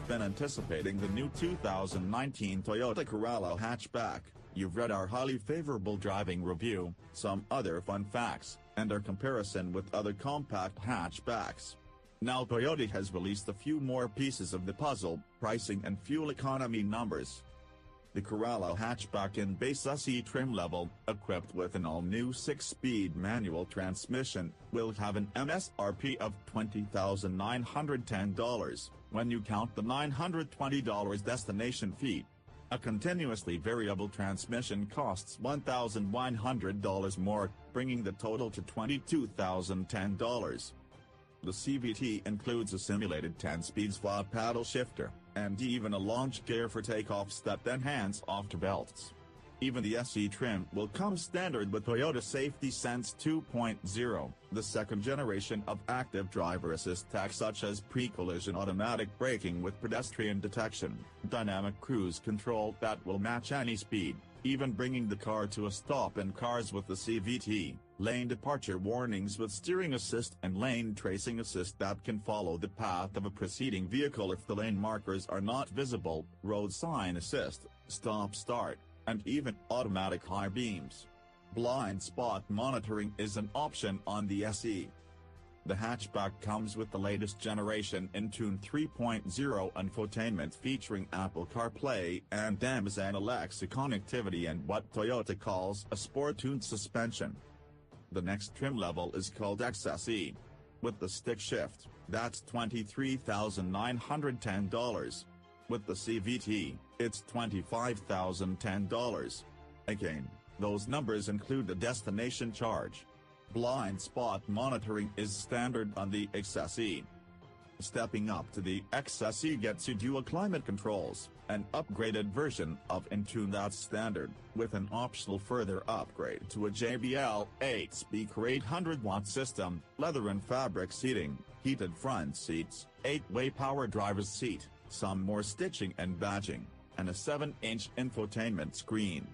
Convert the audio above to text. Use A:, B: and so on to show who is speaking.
A: you've been anticipating the new 2019 Toyota Corolla Hatchback, you've read our highly favorable driving review, some other fun facts, and our comparison with other compact hatchbacks. Now Toyota has released a few more pieces of the puzzle, pricing and fuel economy numbers. The Corolla Hatchback in base SE trim level, equipped with an all-new 6-speed manual transmission, will have an MSRP of $20,910, when you count the $920 destination fee. A continuously variable transmission costs $1,100 more, bringing the total to $22,010. The CVT includes a simulated 10-speed slot paddle shifter, and even a launch gear for takeoffs that then hands off to belts. Even the SE trim will come standard with Toyota Safety Sense 2.0, the second generation of active driver assist tech such as pre-collision automatic braking with pedestrian detection, dynamic cruise control that will match any speed, even bringing the car to a stop in cars with the CVT, lane departure warnings with steering assist and lane tracing assist that can follow the path of a preceding vehicle if the lane markers are not visible, road sign assist, stop-start, and even automatic high beams. Blind spot monitoring is an option on the SE. The hatchback comes with the latest generation Entune 3.0 infotainment featuring Apple CarPlay and Amazon Alexa connectivity and what Toyota calls a sport-tuned suspension. The next trim level is called XSE. With the stick shift, that's $23,910. With the CVT, it's $25,010. Again, those numbers include the destination charge. Blind spot monitoring is standard on the XSE. Stepping up to the XSE gets you dual climate controls, an upgraded version of Entune that's standard, with an optional further upgrade to a JBL 8-speaker 800-watt system, leather and fabric seating, heated front seats, 8-way power driver's seat, some more stitching and badging, and a 7-inch infotainment screen.